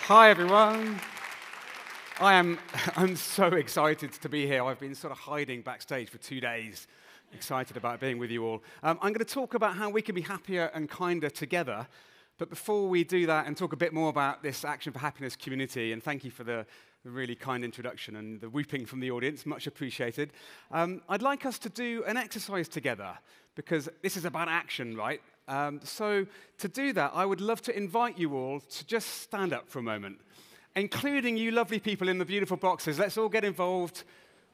Hi, everyone. I'm so excited to be here. I've been sort of hiding backstage for 2 days, excited about being with you all. I'm going to talk about how we can be happier and kinder together. But before we do that and talk a bit more about this Action for Happiness community, and thank you for the really kind introduction and the whooping from the audience, much appreciated, I'd like us to do an exercise together, because this is about action, right? So to do that, I would love to invite you all to just stand up for a moment, including you lovely people in the beautiful boxes. Let's all get involved.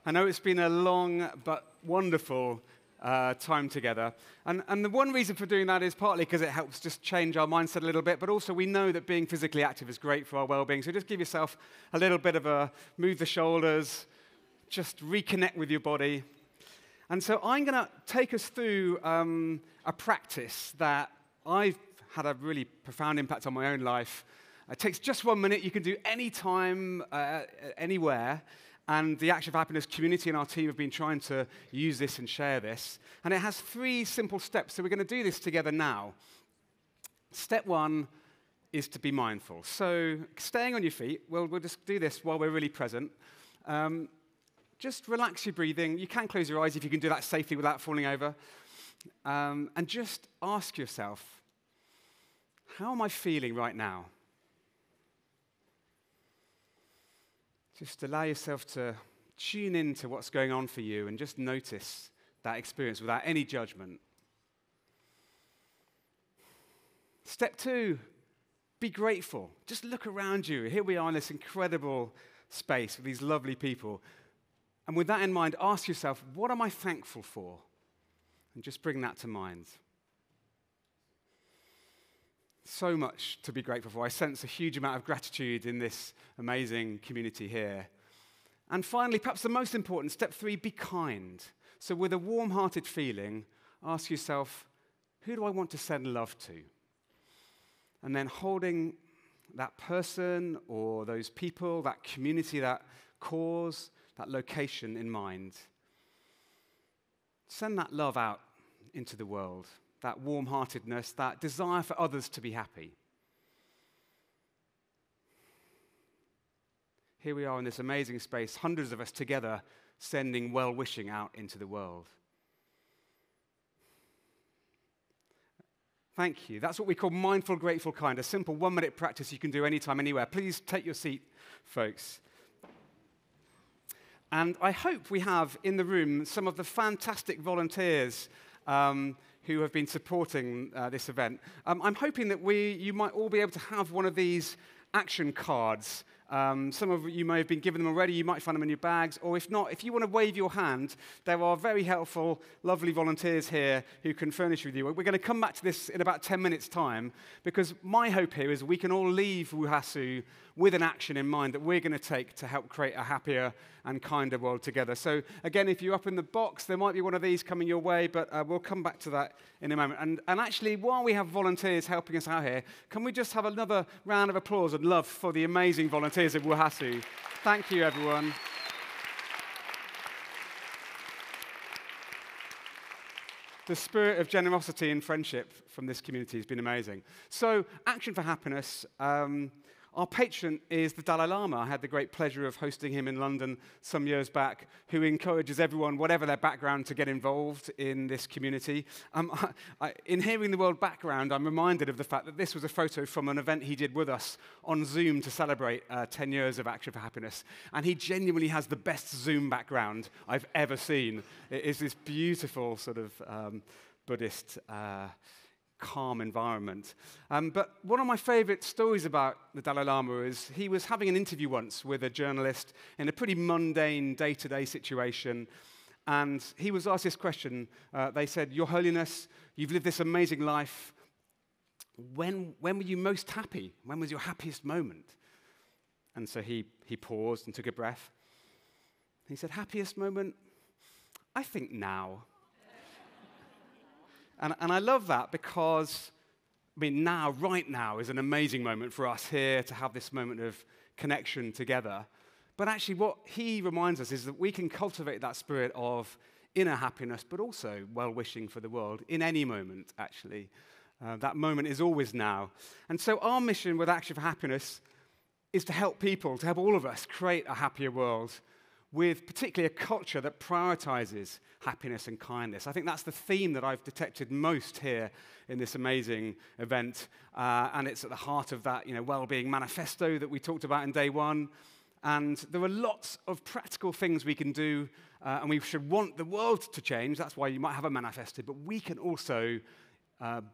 I know it's been a long but wonderful time together. And the one reason for doing that is partly because it helps just change our mindset a little bit, but also we know that being physically active is great for our well-being. So just give yourself a little bit of a move the shoulders, just reconnect with your body. And so I'm going to take us through a practice that I've had a really profound impact on my own life. It takes just 1 minute. You can do any time, anywhere. And the Action for Happiness community and our team have been trying to use this and share this. And it has 3 simple steps. So we're going to do this together now. Step 1 is to be mindful. So staying on your feet, we'll just do this while we're really present. Just relax your breathing. You can close your eyes if you can do that safely without falling over. And just ask yourself, how am I feeling right now? Just allow yourself to tune into what's going on for you and just notice that experience without any judgment. Step 2, be grateful. Just look around you. Here we are in this incredible space with these lovely people. And with that in mind, ask yourself, what am I thankful for? And just bring that to mind. So much to be grateful for. I sense a huge amount of gratitude in this amazing community here. And finally, perhaps the most important, step 3, be kind. So with a warm-hearted feeling, ask yourself, who do I want to send love to? And then holding that person or those people, that community, that cause, that location in mind, send that love out into the world. That warm-heartedness, that desire for others to be happy. Here we are in this amazing space, hundreds of us together, sending well-wishing out into the world. Thank you. That's what we call mindful, grateful, kind, a simple 1-minute practice you can do anytime, anywhere. Please take your seat, folks. And I hope we have in the room some of the fantastic volunteers who have been supporting this event. I'm hoping that you might all be able to have one of these action cards. Some of you may have been given them already. You might find them in your bags. Or if not, if you want to wave your hand, there are very helpful, lovely volunteers here who can furnish with you. We're going to come back to this in about 10 minutes' time, because my hope here is we can all leave Wuhasu with an action in mind that we're going to take to help create a happier and kinder world together. So again, if you're up in the box, there might be one of these coming your way, but we'll come back to that in a moment. And actually, while we have volunteers helping us out here, can we just have another round of applause and love for the amazing volunteers of Wuhasu? Thank you, everyone. The spirit of generosity and friendship from this community has been amazing. So, Action for Happiness. Our patron is the Dalai Lama. I had the great pleasure of hosting him in London some years back, who encourages everyone, whatever their background, to get involved in this community. In hearing the word background, I'm reminded of the fact that this was a photo from an event he did with us on Zoom to celebrate 10 years of Action for Happiness. And he genuinely has the best Zoom background I've ever seen. It is this beautiful sort of Buddhist calm environment. But one of my favorite stories about the Dalai Lama is he was having an interview once with a journalist in a pretty mundane day-to-day situation, and he was asked this question. They said, "Your Holiness, you've lived this amazing life. When were you most happy? When was your happiest moment?" And so he paused and took a breath. He said, "Happiest moment? I think now." And I love that because, now, right now, is an amazing moment for us here to have this moment of connection together. But actually, what he reminds us is that we can cultivate that spirit of inner happiness, but also well-wishing for the world in any moment, actually. That moment is always now. And so our mission with Action for Happiness is to help people, to help all of us create a happier world with particularly a culture that prioritizes happiness and kindness. I think that's the theme that I've detected most here in this amazing event, and it's at the heart of that, wellbeing manifesto that we talked about in day one. And there are lots of practical things we can do, and we should want the world to change. That's why you might have a manifesto, but we can also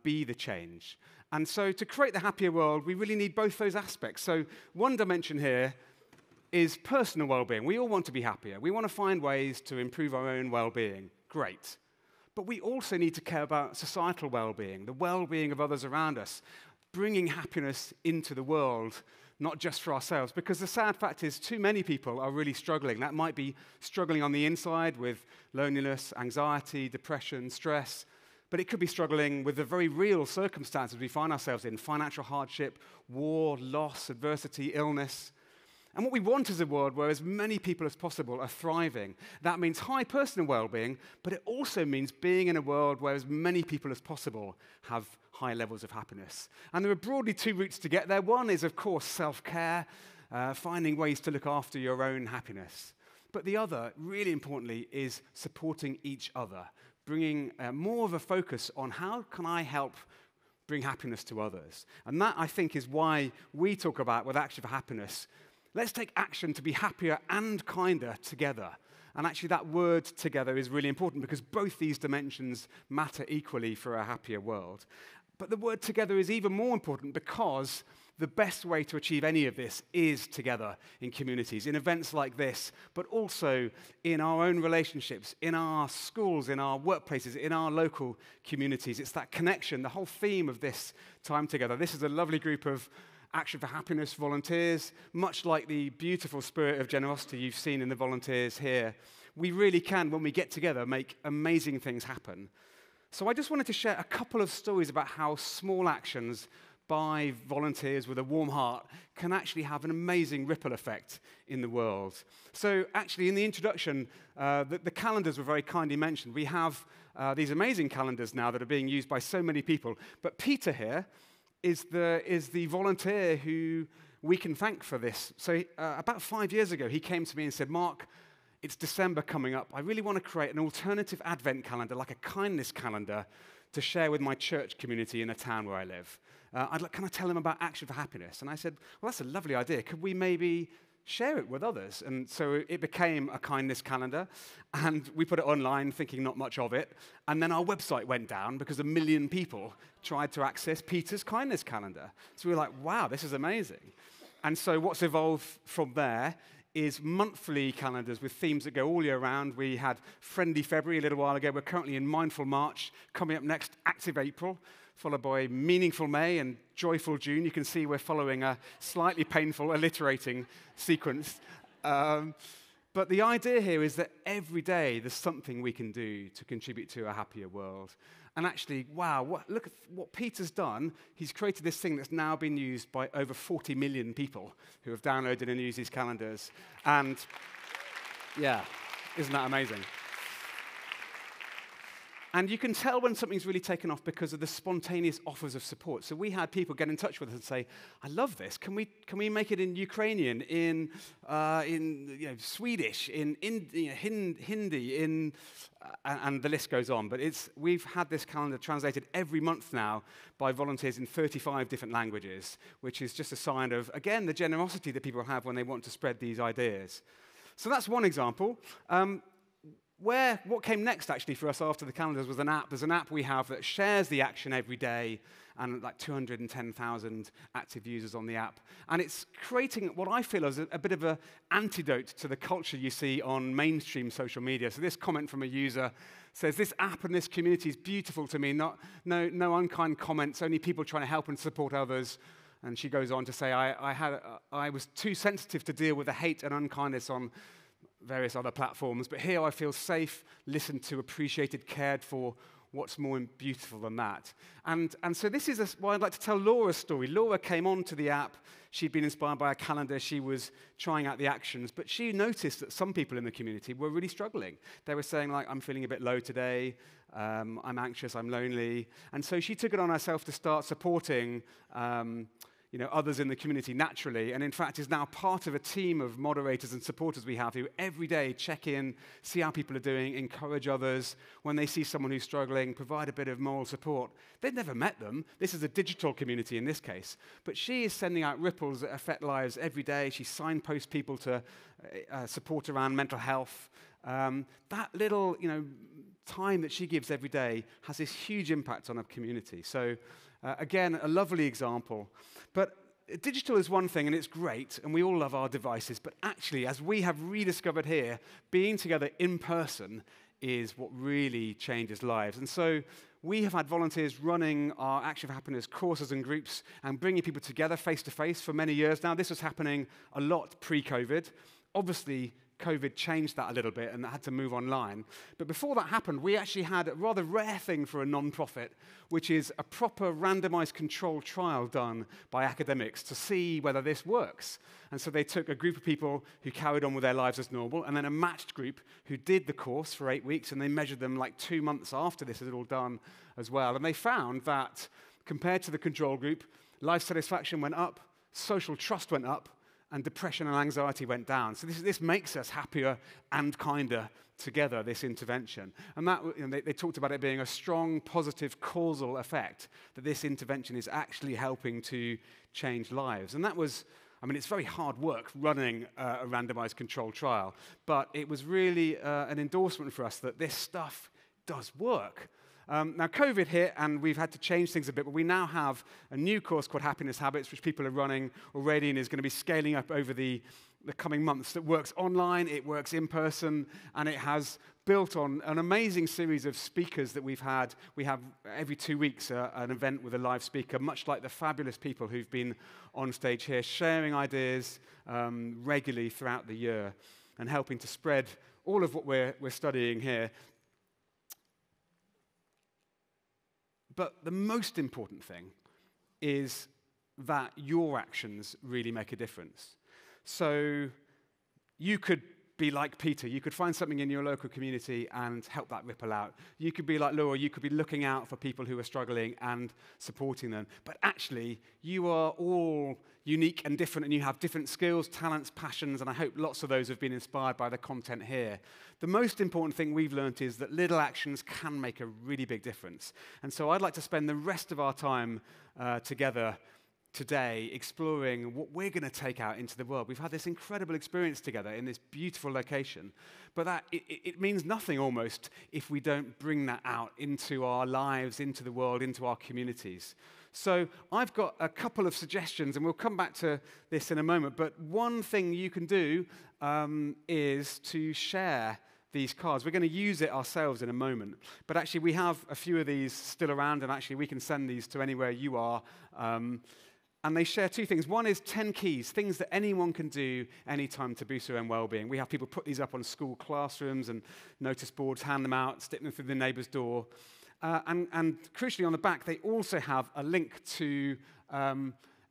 be the change. And so to create the happier world, we really need both those aspects. So one dimension here is personal well-being. We all want to be happier. We want to find ways to improve our own well-being. Great. But we also need to care about societal well-being, the well-being of others around us, bringing happiness into the world, not just for ourselves. Because the sad fact is too many people are really struggling. That might be struggling on the inside with loneliness, anxiety, depression, stress. But it could be struggling with the very real circumstances we find ourselves in: financial hardship, war, loss, adversity, illness. And what we want is a world where as many people as possible are thriving. That means high personal well-being, but it also means being in a world where as many people as possible have high levels of happiness. And there are broadly two routes to get there. One is, of course, self-care, finding ways to look after your own happiness. But the other, really importantly, is supporting each other, bringing more of a focus on how can I help bring happiness to others. And that, I think, is why we talk about with Action for Happiness, let's take action to be happier and kinder together. And actually that word together is really important because both these dimensions matter equally for a happier world. But the word together is even more important because the best way to achieve any of this is together in communities, in events like this, but also in our own relationships, in our schools, in our workplaces, in our local communities. It's that connection, the whole theme of this time together. This is a lovely group of Action for Happiness volunteers, much like the beautiful spirit of generosity you've seen in the volunteers here. We really can, when we get together, make amazing things happen. So I just wanted to share a couple of stories about how small actions by volunteers with a warm heart can actually have an amazing ripple effect in the world. So actually, in the introduction, the calendars were very kindly mentioned. We have these amazing calendars now that are being used by so many people. But Peter here is the volunteer who we can thank for this. So about 5 years ago, he came to me and said, "Mark, it's December coming up. I really want to create an alternative Advent calendar, like a kindness calendar, to share with my church community in a town where I live. Can I tell them about Action for Happiness?" And I said, "Well, that's a lovely idea. Could we maybe share it with others?" And so it became a kindness calendar, and we put it online thinking not much of it. And then our website went down because 1 million people tried to access Peter's kindness calendar. So we were like, wow, this is amazing. And so what's evolved from there is monthly calendars with themes that go all year round. We had Friendly February a little while ago. We're currently in Mindful March. Coming up next, Active April, followed by Meaningful May and Joyful June. You can see we're following a slightly painful alliterating sequence. But the idea here is that every day there's something we can do to contribute to a happier world. And actually, wow, look at what Peter's done. He's created this thing that's now been used by over 40 million people who have downloaded and used these calendars. And yeah, isn't that amazing? And you can tell when something's really taken off because of the spontaneous offers of support. So we had people get in touch with us and say, "I love this. Can we make it in Ukrainian, in Swedish, in Hindi, and the list goes on." But we've had this calendar translated every month now by volunteers in 35 different languages, which is just a sign of, again, the generosity that people have when they want to spread these ideas. So that's one example. What came next, actually, for us after the calendars was an app. There's an app we have that shares the action every day, and like 210,000 active users on the app. And it's creating what I feel is a bit of an antidote to the culture you see on mainstream social media. So this comment from a user says, "This app and this community is beautiful to me. No unkind comments, only people trying to help and support others." And she goes on to say, I was too sensitive to deal with the hate and unkindness on various other platforms, but here I feel safe, listened to, appreciated, cared for. What's more beautiful than that? And so this is why I'd like to tell Laura's story. Laura came onto the app. She'd been inspired by a calendar. She was trying out the actions, but she noticed that some people in the community were really struggling. They were saying, like, "I'm feeling a bit low today. I'm anxious. I'm lonely." And so she took it on herself to start supporting others in the community naturally, and in fact is now part of a team of moderators and supporters we have who every day check in, see how people are doing, encourage others. When they see someone who's struggling, provide a bit of moral support. They've never met them. This is a digital community in this case. But she is sending out ripples that affect lives every day. She signposts people to support around mental health. That little, time that she gives every day has this huge impact on our community. So again, a lovely example. But digital is one thing, and it's great, and we all love our devices. But actually, as we have rediscovered here, being together in person is what really changes lives. And so we have had volunteers running our Action for Happiness courses and groups and bringing people together face-to-face for many years now. This was happening a lot pre-COVID. Obviously, COVID changed that a little bit and that had to move online. But before that happened, we actually had a rather rare thing for a non-profit, which is a proper randomized controlled trial done by academics to see whether this works. And so they took a group of people who carried on with their lives as normal, and then a matched group who did the course for 8 weeks, and they measured them like 2 months after this had all done as well. And they found that compared to the control group, life satisfaction went up, social trust went up, and depression and anxiety went down. So this makes us happier and kinder together, this intervention. And that, they talked about it being a strong, positive causal effect, that this intervention is actually helping to change lives. And that was, it's very hard work running a randomized controlled trial, but it was really an endorsement for us that this stuff does work. Now, COVID hit, and we've had to change things a bit, but we now have a new course called Happiness Habits, which people are running already and is going to be scaling up over the coming months. That works online, it works in person, and it has built on an amazing series of speakers that we've had. We have every 2 weeks an event with a live speaker, much like the fabulous people who've been on stage here, sharing ideas regularly throughout the year and helping to spread all of what we're studying here. But the most important thing is that your actions really make a difference. So you could be like Peter. You could find something in your local community and help that ripple out. You could be like Laura. You could be looking out for people who are struggling and supporting them. But actually, you are all unique and different, and you have different skills, talents, passions, and I hope lots of those have been inspired by the content here. The most important thing we've learned is that little actions can make a really big difference. And so I'd like to spend the rest of our time together today exploring what we're going to take out into the world. We've had this incredible experience together in this beautiful location, but that it means nothing almost if we don't bring that out into our lives, into the world, into our communities. So I've got a couple of suggestions, and we'll come back to this in a moment, but one thing you can do is to share these cards. We're going to use it ourselves in a moment, but actually we have a few of these still around, and actually we can send these to anywhere you are. And they share two things. One is 10 keys, things that anyone can do anytime to boost their own well-being. We have people put these up on school classrooms and notice boards, hand them out, stick them through the neighbor's door. And crucially on the back, they also have a link to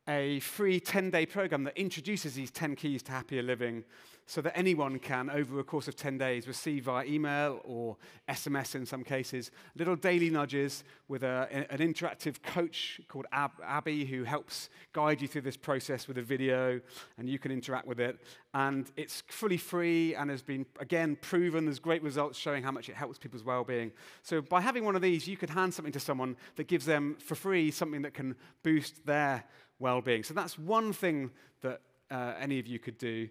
a free 10-day program that introduces these 10 keys to happier living so that anyone can, over a course of 10 days, receive via email or SMS in some cases, little daily nudges with an interactive coach called Abby who helps guide you through this process with a video, and you can interact with it. And it's fully free and has been, again, proven. There's great results showing how much it helps people's well-being. So by having one of these, you could hand something to someone that gives them, for free, something that can boost their well-being. So that's one thing that any of you could do.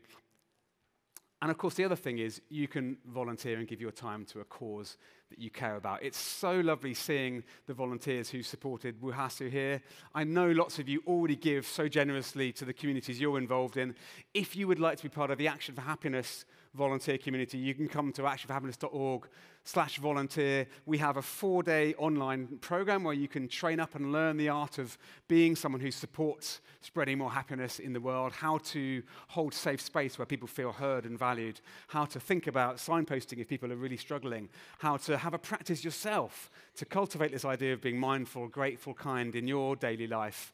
And of course, the other thing is you can volunteer and give your time to a cause that you care about. It's so lovely seeing the volunteers who supported Wuhasu here. I know lots of you already give so generously to the communities you're involved in. If you would like to be part of the Action for Happiness volunteer community, you can come to actionforhappiness.org/volunteer. We have a 4-day online program where you can train up and learn the art of being someone who supports spreading more happiness in the world, how to hold safe space where people feel heard and valued, how to think about signposting if people are really struggling, how to have a practice yourself to cultivate this idea of being mindful, grateful, kind in your daily life.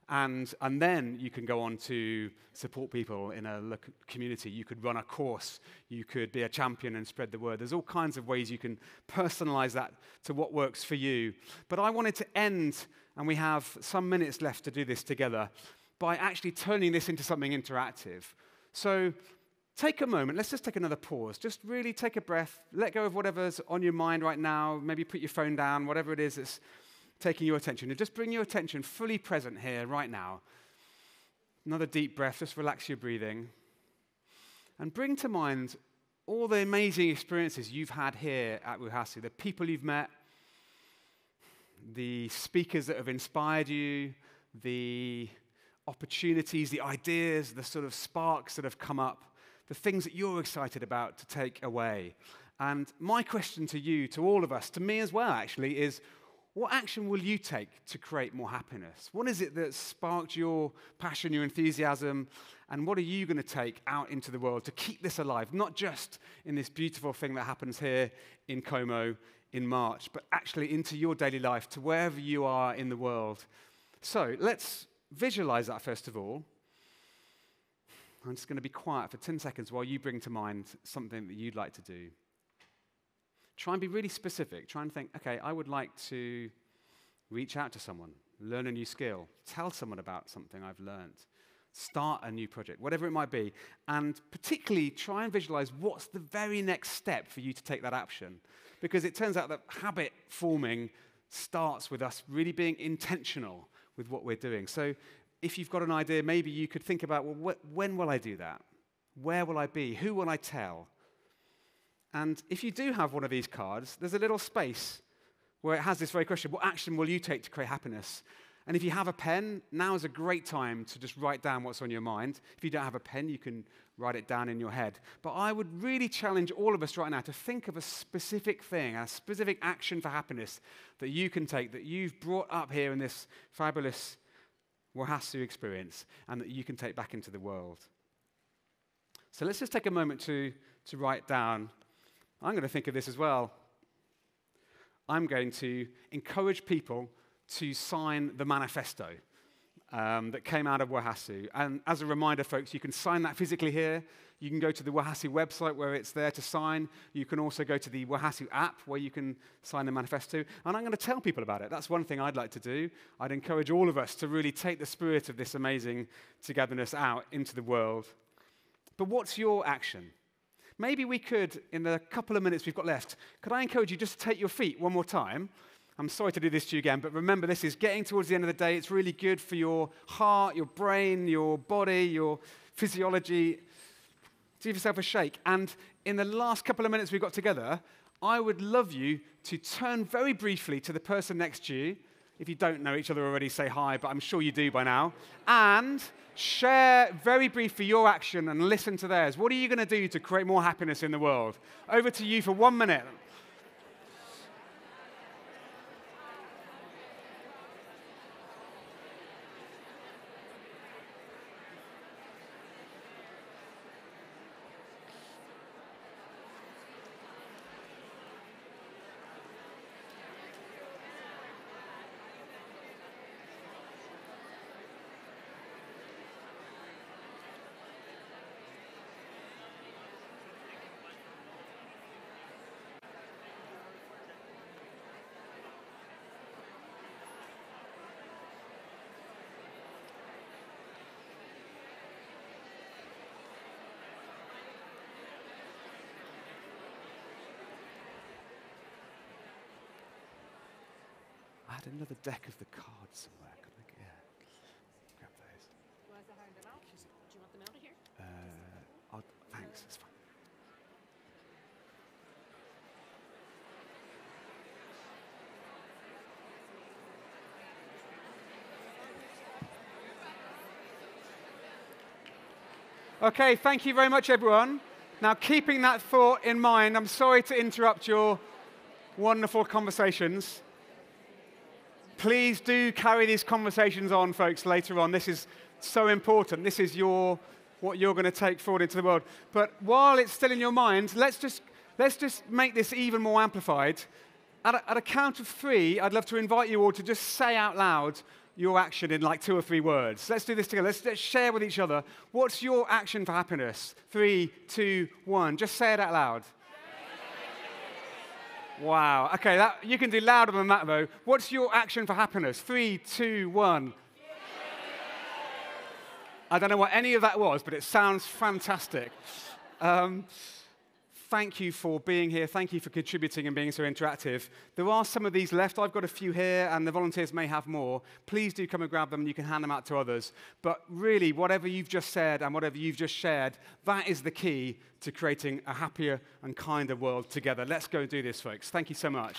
And then you can go on to support people in a community. You could run a course. You could be a champion and spread the word. There's all kinds of ways you can personalize that to what works for you. But I wanted to end, and we have some minutes left to do this together, by actually turning this into something interactive. So take a moment. Let's just take another pause. Just really take a breath. Let go of whatever's on your mind right now. Maybe put your phone down, whatever it is that's taking your attention. And just bring your attention fully present here right now. Another deep breath. Just relax your breathing. And bring to mind all the amazing experiences you've had here at WHASU, the people you've met, the speakers that have inspired you, the opportunities, the ideas, the sort of sparks that have come up, the things that you're excited about to take away. And my question to you, to all of us, to me as well actually, is what action will you take to create more happiness? What is it that sparked your passion, your enthusiasm, and what are you going to take out into the world to keep this alive, not just in this beautiful thing that happens here in Como in March, but actually into your daily life, to wherever you are in the world. So let's visualize that first of all. I'm just going to be quiet for 10 seconds while you bring to mind something that you'd like to do. Try and be really specific. Try and think, okay, I would like to reach out to someone, learn a new skill, tell someone about something I've learned, start a new project, whatever it might be. And particularly try and visualize what's the very next step for you to take that action. Because it turns out that habit forming starts with us really being intentional with what we're doing. So if you've got an idea, maybe you could think about, well, when will I do that? Where will I be? Who will I tell? And if you do have one of these cards, there's a little space where it has this very question, what action will you take to create happiness? And if you have a pen, now is a great time to just write down what's on your mind. If you don't have a pen, you can write it down in your head. But I would really challenge all of us right now to think of a specific thing, a specific action for happiness that you can take, that you've brought up here in this fabulous WHASU experience, and that you can take back into the world. So let's just take a moment to write down. I'm going to think of this as well. I'm going to encourage people to sign the manifesto that came out of WHASU. And as a reminder, folks, you can sign that physically here. You can go to the WHASU website where it's there to sign. You can also go to the WHASU app where you can sign the manifesto. And I'm going to tell people about it. That's one thing I'd like to do. I'd encourage all of us to really take the spirit of this amazing togetherness out into the world. But what's your action? Maybe we could, in the couple of minutes we've got left, could I encourage you just to take your feet one more time? I'm sorry to do this to you again, but remember, this is getting towards the end of the day. It's really good for your heart, your brain, your body, your physiology. Give yourself a shake. And in the last couple of minutes we've got together, I would love you to turn very briefly to the person next to you. If you don't know each other already, say hi, but I'm sure you do by now. And share very briefly your action and listen to theirs. What are you going to do to create more happiness in the world? Over to you for 1 minute. I had another deck of the cards somewhere. Could I grab those? Do you want them out of here? Thanks, it's fine. Okay, thank you very much, everyone. Now, keeping that thought in mind, I'm sorry to interrupt your wonderful conversations. Please do carry these conversations on, folks, later on. This is so important. This is what you're going to take forward into the world. But while it's still in your mind, let's just make this even more amplified. At a count of 3, I'd love to invite you all to just say out loud your action in like 2 or 3 words. Let's do this together. Let's share with each other. What's your action for happiness? 3, 2, 1. Just say it out loud. Wow. Okay, you can do louder than that, though. What's your action for happiness? 3, 2, 1. I don't know what any of that was, but it sounds fantastic. Thank you for being here. Thank you for contributing and being so interactive. There are some of these left. I've got a few here, and the volunteers may have more. Please do come and grab them, and you can hand them out to others. But really, whatever you've just said and whatever you've just shared, that is the key to creating a happier and kinder world together. Let's go and do this, folks. Thank you so much.